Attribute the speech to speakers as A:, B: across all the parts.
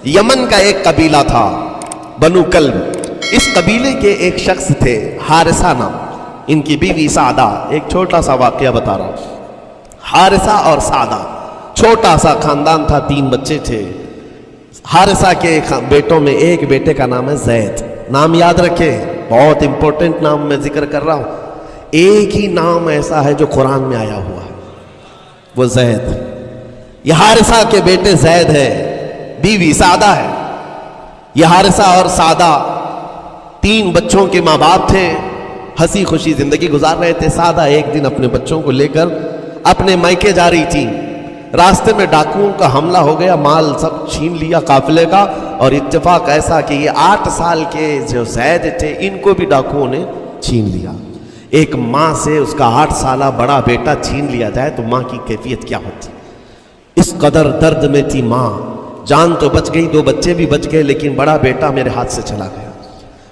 A: یمن کا ایک قبیلہ تھا بنو کلب. اس قبیلے کے ایک شخص تھے حارثہ نام، ان کی بیوی سعدہ. ایک چھوٹا سا واقعہ بتا رہا ہوں. حارثہ اور سعدہ چھوٹا سا خاندان تھا، 3 بچے تھے. حارثہ کے بیٹوں میں ایک بیٹے کا نام ہے زید. نام یاد رکھے، بہت امپورٹنٹ نام میں ذکر کر رہا ہوں. ایک ہی نام ایسا ہے جو قرآن میں آیا ہوا ہے، وہ زید. یہ حارثہ کے بیٹے زید ہے، بیوی سعدہ ہے. یہ حارثہ اور سعدہ 3 بچوں کے ماں باپ تھے، ہنسی خوشی زندگی گزار رہے تھے. سعدہ ایک دن اپنے بچوں کو لے کر اپنے مائکے جا رہی تھی. راستے میں ڈاکوؤں کا حملہ ہو گیا، مال سب چھین لیا قافلے کا. اور اتفاق ایسا کہ یہ 8 سال کے جو زید تھے ان کو بھی ڈاکوؤں نے چھین لیا. ایک ماں سے اس کا 8 سالہ بڑا بیٹا چھین لیا جائے تو ماں کی کیفیت کیا ہوتی. اس قدر درد میں تھی ماں. جان تو بچ گئی، 2 بچے بھی بچ گئے، لیکن بڑا بیٹا میرے ہاتھ سے چلا گیا.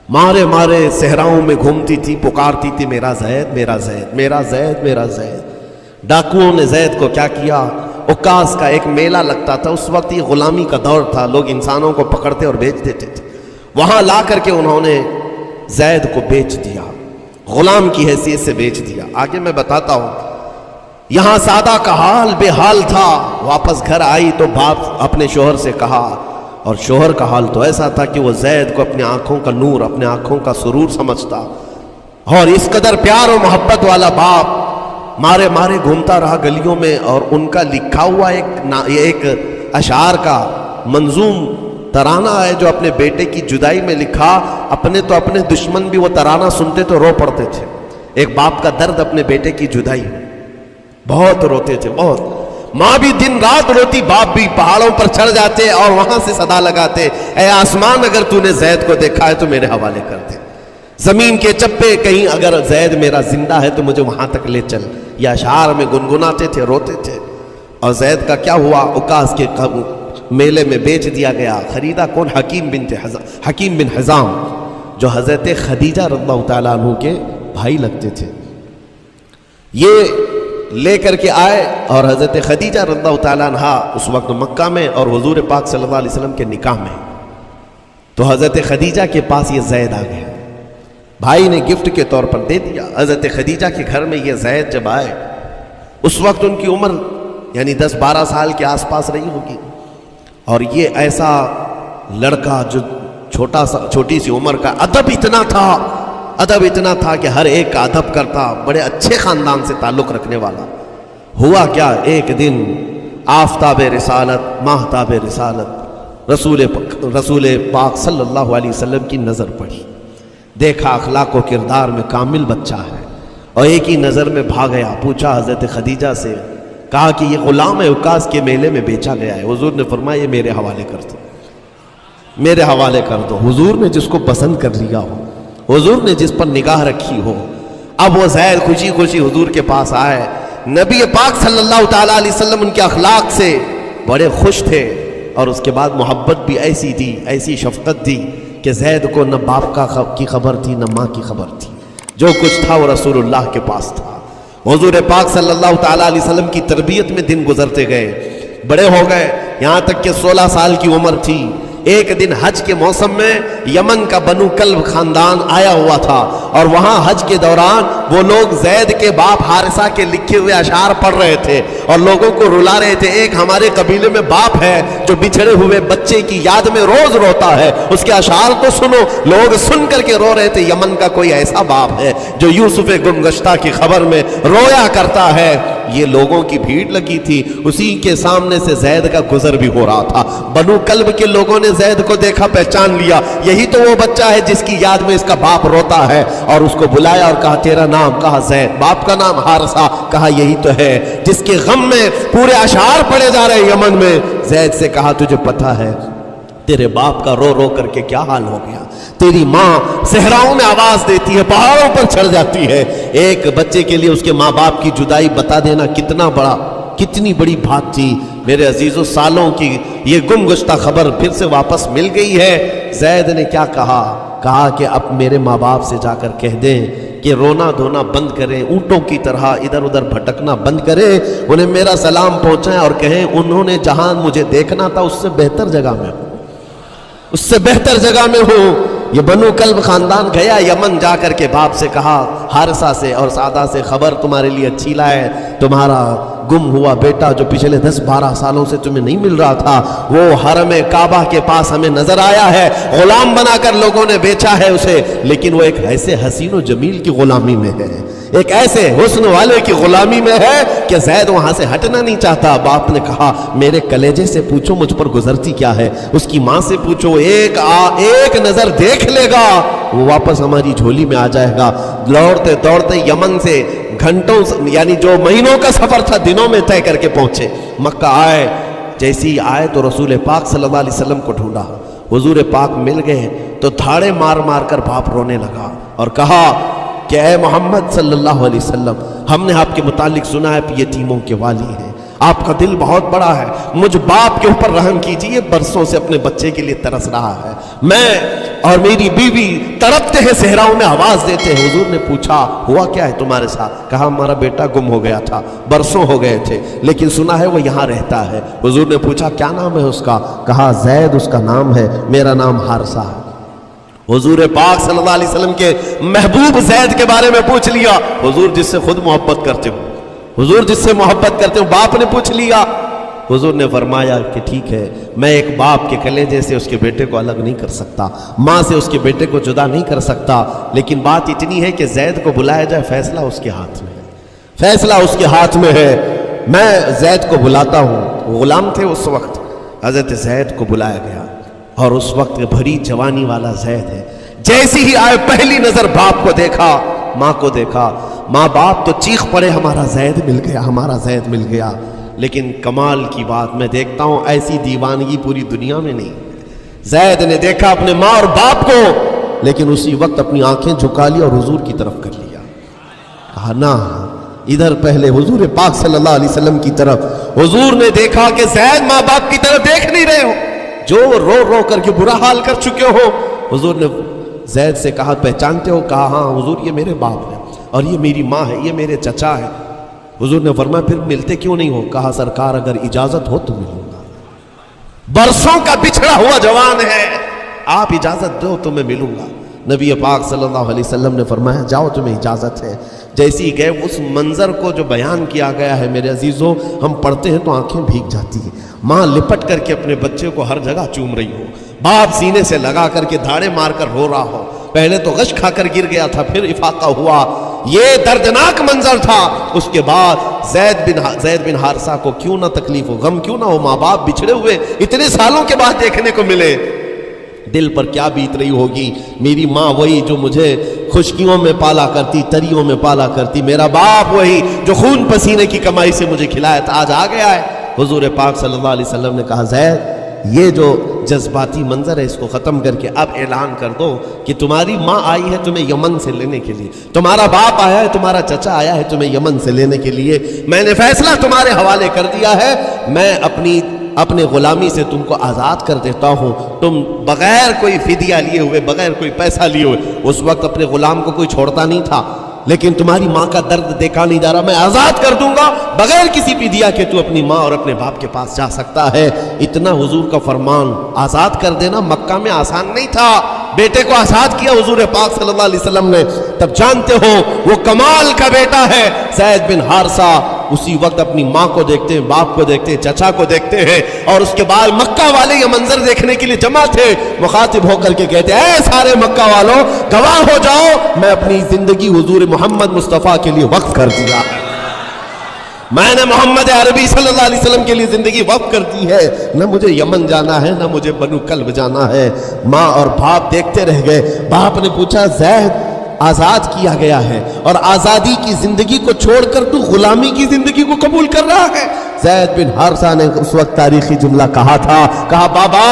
A: مارے مارے صحراؤں میں گھومتی تھی، پکارتی تھی میرا زید میرا زید میرا زید میرا زید. ڈاکوؤں نے زید کو کیا کیا، عکاظ کا ایک میلہ لگتا تھا اس وقت، یہ غلامی کا دور تھا، لوگ انسانوں کو پکڑتے اور بیچ دیتے تھے. وہاں لا کر کے انہوں نے زید کو بیچ دیا، غلام کی حیثیت سے بیچ دیا. آگے میں بتاتا ہوں. یہاں سعدہ کا حال بے حال تھا. واپس گھر آئی تو باپ اپنے شوہر سے کہا، اور شوہر کا حال تو ایسا تھا کہ وہ زید کو اپنی آنکھوں کا نور، اپنے آنکھوں کا سرور سمجھتا. اور اس قدر پیار و محبت والا باپ مارے مارے گھومتا رہا گلیوں میں. اور ان کا لکھا ہوا ایک اشعار کا منظوم ترانہ ہے جو اپنے بیٹے کی جدائی میں لکھا. اپنے تو اپنے دشمن بھی وہ ترانہ سنتے تو رو پڑتے تھے. ایک باپ کا درد اپنے بیٹے کی جدائی، بہت روتے تھے بہت. ماں بھی دن رات روتی، باپ بھی پہاڑوں پر چڑھ جاتے اور وہاں سے صدا لگاتے، اے آسمان اگر تو نے زید کو دیکھا ہے تو میرے حوالے کر دے. زمین کے چپے کہیں اگر زید میرا زندہ ہے تو مجھے وہاں تک لے چل. یہ اشعار میں گنگناتے تھے، روتے تھے. اور زید کا کیا ہوا، عکاظ کے میلے میں بیچ دیا گیا. خریدا کون؟ حکیم بن حزام، جو حضرت خدیجہ رضی اللہ تعالیٰ عنہ کے بھائی لگتے تھے. یہ لے کر کے آئے اور حضرت خدیجہ رضی اللہ تعالیٰ عنہ اس وقت مکہ میں اور حضور پاک صلی اللہ علیہ وسلم کے نکاح میں. تو حضرت خدیجہ کے پاس یہ زید آ گیا، بھائی نے گفٹ کے طور پر دے دیا. حضرت خدیجہ کے گھر میں یہ زید جب آئے، اس وقت ان کی عمر یعنی 10-12 سال کے آس پاس رہی ہوگی. اور یہ ایسا لڑکا جو چھوٹی سی عمر کا، ادب اتنا تھا کہ ہر ایک کا ادب کرتا، بڑے اچھے خاندان سے تعلق رکھنے والا. ہوا کیا، ایک دن آفتاب رسالت، ماہتاب رسالت رسول پاک صلی اللہ علیہ وسلم کی نظر پڑی. دیکھا اخلاق و کردار میں کامل بچہ ہے، اور ایک ہی نظر میں بھاگ گیا. پوچھا حضرت خدیجہ سے، کہا کہ یہ غلام ہے، عکاظ کے میلے میں بیچا گیا ہے. حضور نے فرمایا یہ میرے حوالے کر دو، میرے حوالے کر دو. حضور نے جس کو پسند کر لیا ہو، حضور نے جس پر نگاہ رکھی ہو. اب وہ زید خوشی خوشی حضور کے پاس آئے. نبی پاک صلی اللہ تعالیٰ علیہ وسلم ان کے اخلاق سے بڑے خوش تھے، اور اس کے بعد محبت بھی ایسی دی، ایسی شفقت دی کہ زید کو نہ باپ کی خبر تھی نہ ماں کی خبر تھی. جو کچھ تھا وہ رسول اللہ کے پاس تھا. حضور پاک صلی اللہ تعالیٰ علیہ وسلم کی تربیت میں دن گزرتے گئے، بڑے ہو گئے، یہاں تک کہ 16 سال کی عمر تھی. ایک دن حج کے موسم میں یمن کا بنو کلب خاندان آیا ہوا تھا، اور وہاں حج کے دوران وہ لوگ زید کے باپ حارثہ کے لکھے ہوئے اشعار پڑھ رہے تھے اور لوگوں کو رلا رہے تھے. ایک ہمارے قبیلے میں باپ ہے جو بچھڑے ہوئے بچے کی یاد میں روز روتا ہے، اس کے اشعار تو سنو. لوگ سن کر کے رو رہے تھے، یمن کا کوئی ایسا باپ ہے جو یوسف گمگشتہ کی خبر میں رویا کرتا ہے. یہ لوگوں کی بھیڑ لگی تھی، اسی کے سامنے سے زید کا گزر بھی ہو رہا تھا. بنو کلب کے لوگوں نے زید کو دیکھا، پہچان لیا، یہی تو وہ بچہ ہے جس کی یاد میں اس کا باپ روتا ہے. اور اس کو بلایا اور کہا تیرا نام؟ کہا زید. باپ کا نام؟ حارثہ. کہا یہی تو ہے جس کے غم میں پورے اشعار پڑھے جا رہے ہیں یمن میں. زید سے کہا تجھے پتہ ہے تیرے باپ کا رو رو کر کے کیا حال ہو گیا؟ تیری ماں صحراؤں میں آواز دیتی ہے، پہاڑوں پر چڑھ جاتی ہے. ایک بچے کے لیے اس کے ماں باپ کی جدائی بتا دینا کتنی بڑی بات تھی. میرے عزیزوں، سالوں کی یہ گم گشتہ خبر پھر سے واپس مل گئی ہے. زید نے کیا کہا کہ اب میرے ماں باپ سے جا کر کہہ دیں کہ رونا دھونا بند کریں، اونٹوں کی طرح ادھر ادھر بھٹکنا بند کریں، انہیں میرا سلام پہنچائیں اور کہیں انہوں نے جہاں مجھے دیکھنا تھا اس سے بہتر جگہ میں ہوں. اس سے بہتر جگہ میں ہوں۔ یہ بنو کلب خاندان گیا یمن، جا کر کے باپ سے کہا، حارثہ سے اور سعدہ سے، خبر تمہارے لیے اچھی لائے، تمہارا گم ہوا بیٹا جو پچھلے 10-12 سالوں سے تمہیں نہیں مل رہا تھا، وہ حرم کعبہ کے پاس ہمیں نظر آیا ہے، غلام بنا کر لوگوں نے بیچا ہے اسے، لیکن وہ ایک ایسے حسین و جمیل کی غلامی میں ہے، ایک ایسے حسن والے کی غلامی میں ہے کہ زید وہاں سے ہٹنا نہیں چاہتا۔ باپ نے کہا میرے کلیجے سے پوچھو مجھ پر گزرتی کیا ہے، اس کی ماں سے پوچھو، ایک نظر دیکھ لے گا وہ واپس ہماری جھولی میں آ جائے گا۔ دوڑتے دوڑتے یمن سے گھنٹوں یعنی جو مہینوں کا سفر تھا دنوں میں طے کر کے پہنچے، مکہ آئے، جیسی آئے تو رسول پاک صلی اللہ علیہ وسلم کو ڈھونڈا، حضور پاک مل گئے تو دھاڑے مار مار کر باپ رونے لگا اور کہا کہ اے محمد صلی اللہ علیہ وسلم، ہم نے آپ کے متعلق سنا ہے یتیموں کے والی ہیں، آپ کا دل بہت بڑا ہے، مجھ باپ کے اوپر رحم کیجئے، برسوں سے اپنے بچے کے لیے ترس رہا ہے، میں اور میری بیوی تڑپتے ہیں صحراؤں میں آواز دیتے ہیں۔ حضور نے پوچھا ہوا کیا ہے تمہارے ساتھ؟ کہا ہمارا بیٹا گم ہو گیا تھا، برسوں ہو گئے تھے، لیکن سنا ہے وہ یہاں رہتا ہے۔ حضور نے پوچھا کیا نام ہے اس کا؟ کہا زید اس کا نام ہے، میرا نام حارثہ ہے۔ حضور پاک صلی اللہ علیہ وسلم کے محبوب زید کے بارے میں پوچھ لیا، حضور جس سے خود محبت کرتے ہو، حضور جس سے محبت کرتے ہو، باپ نے پوچھ لیا۔ حضور نے فرمایا کہ ٹھیک ہے، میں ایک باپ کے کلیجے سے اس کے بیٹے کو الگ نہیں کر سکتا، ماں سے اس کے بیٹے کو جدا نہیں کر سکتا، لیکن بات اتنی ہے کہ زید کو بلایا جائے، فیصلہ اس کے ہاتھ میں ہے، فیصلہ اس کے ہاتھ میں ہے، میں زید کو بلاتا ہوں۔ غلام تھے اس وقت، حضرت زید کو بلایا گیا اور اس وقت بھری جوانی والا زید ہے، جیسی ہی آئے پہلی نظر باپ کو دیکھا، ماں کو دیکھا، ماں باپ تو چیخ پڑے ہمارا زید مل گیا، ہمارا زید مل گیا، لیکن کمال کی بات میں دیکھتا ہوں ایسی دیوانگی پوری دنیا میں نہیں۔ زید نے دیکھا اپنے ماں اور باپ کو، لیکن اسی وقت اپنی آنکھیں جھکا لی اور حضور کی طرف کر لیا، کہا نہ ادھر پہلے حضور پاک صلی اللہ علیہ وسلم کی طرف۔ حضور نے دیکھا کہ زید ماں باپ کی طرف دیکھ نہیں رہے ہو، جو رو رو کر کے برا حال کر چکے ہو۔ حضور نے زید سے کہا پہچانتے ہو؟ کہا ہاں حضور یہ میرے باپ ہیں اور یہ میری ماں ہے، یہ میرے چچا ہے۔ حضور نے فرمایا پھر ملتے کیوں نہیں ہو؟ کہا سرکار اگر اجازت ہو تو ملوں گا، برسوں کا بچھڑا ہوا جوان ہے، آپ اجازت دو تو میں ملوں گا۔ نبی پاک صلی اللہ علیہ وسلم نے فرمایا جاؤ تمہیں اجازت ہے۔ جیسی گئے اس منظر کو جو بیان کیا گیا ہے میرے عزیزوں، ہم پڑھتے ہیں تو آنکھیں بھیگ جاتی ہیں۔ ماں لپٹ کر کے اپنے بچے کو ہر جگہ چوم رہی ہو، باپ سینے سے لگا کر کے دھاڑے مار کر رو رہا ہو، پہلے تو غش کھا کر گر گیا تھا، پھر افاقہ ہوا، یہ دردناک منظر تھا۔ اس کے بعد زید بن حارثہ کو کیوں نہ تکلیف ہو، غم کیوں نہ ہو، ماں باپ بچھڑے ہوئے اتنے سالوں کے بعد دیکھنے کو ملے، دل پر کیا بیت رہی ہوگی۔ میری ماں وہی جو مجھے خشکیوں میں پالا کرتی، تریوں میں پالا کرتی، میرا باپ وہی جو خون پسینے کی کمائی سے مجھے کھلایا تھا، آج آ گیا ہے۔ حضور پاک صلی اللہ علیہ وسلم نے کہا زید یہ جو جذباتی منظر ہے اس کو ختم کر کے اب اعلان کر دو کہ تمہاری ماں آئی ہے تمہیں یمن سے لینے کے لیے، تمہارا باپ آیا ہے، تمہارا چچا آیا ہے تمہیں یمن سے لینے کے لیے، میں نے فیصلہ تمہارے حوالے کر دیا ہے، میں اپنے غلامی سے تم کو آزاد کر دیتا ہوں، تم بغیر کوئی فدیہ لیے ہوئے، بغیر کوئی پیسہ لیے ہوئے، اس وقت اپنے غلام کو کوئی چھوڑتا نہیں تھا، لیکن تمہاری ماں کا درد دیکھا نہیں جا رہا، میں آزاد کر دوں گا بغیر کسی فدیہ کے، تو اپنی ماں اور اپنے باپ کے پاس جا سکتا ہے۔ اتنا حضور کا فرمان، آزاد کر دینا مکہ میں آسان نہیں تھا، بیٹے کو آزاد کیا حضور پاک صلی اللہ علیہ وسلم نے، تب جانتے ہو وہ کمال کا بیٹا ہے زید بن حارثہ۔ اسی وقت اپنی ماں کو دیکھتے ہیں، باپ کو دیکھتے ہیں، چچا کو دیکھتے ہیں، اور اس کے بعد مکہ والے یہ منظر دیکھنے کے لیے جمع تھے، مخاطب ہو کر کے کہتے ہیں اے سارے مکہ والوں گواہ ہو جاؤ میں اپنی زندگی حضور محمد مصطفیٰ کے لیے وقف کر دیا ہے، میں نے محمد عربی صلی اللہ علیہ وسلم کے لیے زندگی وقف کر دی ہے، نہ مجھے یمن جانا ہے، نہ مجھے بنو کلب جانا ہے۔ ماں اور باپ دیکھتے رہ گئے۔ باپ نے پوچھا زید آزاد کیا گیا ہے اور آزادی کی زندگی کو چھوڑ کر تو غلامی کی زندگی کو قبول کر رہا ہے؟ زید بن حارثہ نے اس وقت تاریخی جملہ کہا تھا، کہا بابا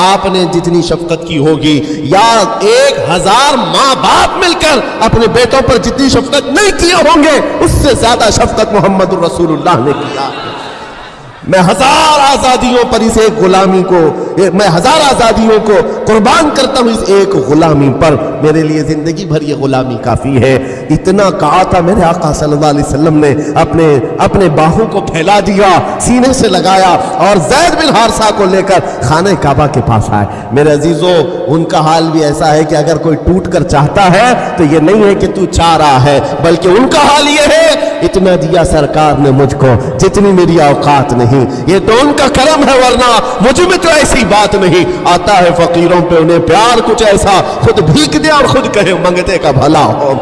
A: آپ نے جتنی شفقت کی ہوگی یا 1000 ماں باپ مل کر اپنے بیٹوں پر جتنی شفقت نہیں کیے ہوں گے، اس سے زیادہ شفقت محمد الرسول اللہ نے کیا۔ میں ہزار آزادیوں پر اس ایک غلامی کو، میں ہزار آزادیوں کو قربان کرتا ہوں اس ایک غلامی پر، میرے لیے زندگی بھر یہ غلامی کافی ہے۔ اتنا کہا تھا میرے آقا صلی اللہ علیہ وسلم نے اپنے باہوں کو پھیلا دیا، سینے سے لگایا اور زید بن حارثہ کو لے کر خانہ کعبہ کے پاس آئے۔ میرے عزیزو، ان کا حال بھی ایسا ہے کہ اگر کوئی ٹوٹ کر چاہتا ہے تو یہ نہیں ہے کہ تو چاہ رہا ہے، بلکہ ان کا حال یہ ہے اتنا دیا سرکار نے مجھ کو جتنی میری اوقات نہیں، یہ تو ان کا کرم ہے، ورنہ مجھ میں تو ایسی بات نہیں۔ آتا ہے فقیروں پہ انہیں پیار کچھ ایسا، خود بھیک دے اور خود کہے منگتے کا بھلا ہو۔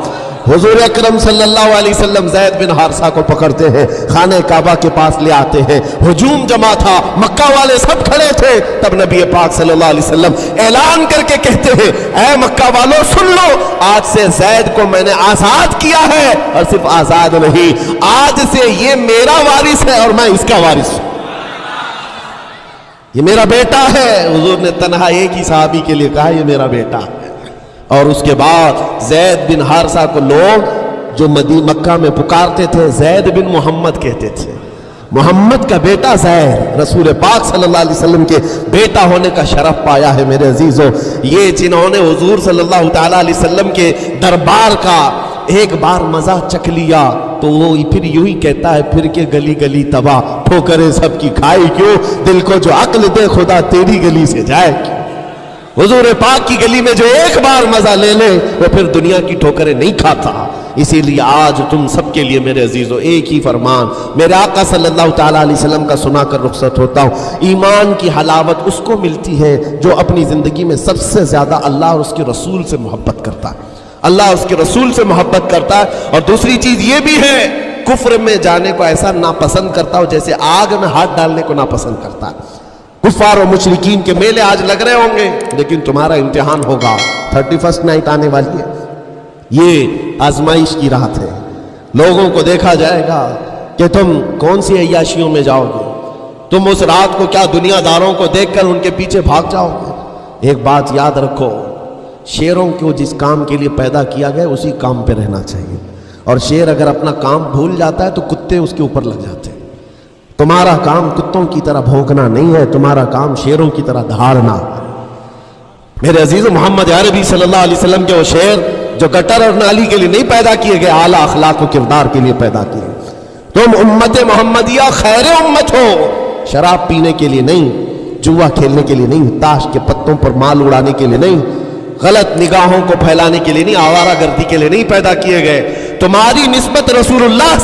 A: حضور اکرم صلی اللہ علیہ وسلم زید بن حارثہ کو پکڑتے ہیں، خانہ کعبہ کے پاس لے آتے ہیں، ہجوم جمع تھا، مکہ والے سب کھڑے تھے، تب نبی پاک صلی اللہ علیہ وسلم اعلان کر کے کہتے ہیں اے مکہ والوں سن لو، آج سے زید کو میں نے آزاد کیا ہے، اور صرف آزاد نہیں، آج سے یہ میرا وارث ہے اور میں اس کا وارث ہوں، یہ میرا بیٹا ہے۔ حضور نے تنہا ایک ہی صحابی کے لیے کہا یہ میرا بیٹا ہے، اور اس کے بعد زید بن حارثہ کو لوگ جو مکہ میں پکارتے تھے زید بن محمد کہتے تھے، محمد کا بیٹا زید، رسول پاک صلی اللہ علیہ وسلم کے بیٹا ہونے کا شرف پایا ہے۔ میرے عزیزو، یہ جنہوں نے حضور صلی اللہ تعالیٰ علیہ وسلم کے دربار کا ایک بار مزہ چکھ لیا تو وہ پھر یوں ہی کہتا ہے پھر کے گلی گلی تباہ، ٹھوکریں سب کی کھائی کیوں، دل کو جو عقل دے خدا تیری گلی سے جائے کیوں۔ حضور پاک کی گلی میں جو ایک بار مزہ لے لے وہ پھر دنیا کی ٹھوکریں نہیں کھاتا۔ اسی لیے آج تم سب کے لیے میرے عزیزو ایک ہی فرمان میرے آقا صلی اللہ تعالیٰ علیہ وسلم کا سنا کر رخصت ہوتا ہوں۔ ایمان کی حلاوت اس کو ملتی ہے جو اپنی زندگی میں سب سے زیادہ اللہ اور اس کے رسول سے محبت کرتا ہے، اللہ اس کے رسول سے محبت کرتا ہے، اور دوسری چیز یہ بھی ہے کفر میں جانے کو ایسا ناپسند کرتا ہو جیسے آگ میں ہاتھ ڈالنے کو ناپسند کرتا ہے۔ کفار و مشرکین کے میلے آج لگ رہے ہوں گے، لیکن تمہارا امتحان ہوگا، 31 نائٹ آنے والی ہے، یہ آزمائش کی رات ہے، لوگوں کو دیکھا جائے گا کہ تم کون سی عیاشیوں میں جاؤ گے، تم اس رات کو کیا دنیا داروں کو دیکھ کر ان کے پیچھے بھاگ جاؤ گے۔ ایک بات یاد رکھو، شیروں کو جس کام کے لیے پیدا کیا گیا اسی کام پہ رہنا چاہیے، اور شیر اگر اپنا کام بھول جاتا ہے تو کتے اس کے اوپر لگ جاتے ہیں۔ تمہارا کام کتوں کی طرح بھونکنا نہیں ہے، تمہارا کام شیروں کی طرح دھاڑنا۔ میرے عزیز محمد عربی صلی اللہ علیہ وسلم کے وہ شیر جو گٹر اور نالی کے لیے نہیں پیدا کیے گئے، اعلیٰ اخلاق و کردار کے لیے پیدا کیے۔ تم امت محمدیہ خیر امت ہو، شراب پینے کے لیے نہیں، جوا کھیلنے کے لیے نہیں، تاش کے پتوں پر مال اڑانے کے لیے نہیں، غلط نگاہوں کو پھیلانے کے لیے نہیں، آوارہ گردی کے لیے نہیں پیدا کیے گئے۔ تمہاری نسبت رسول اللہ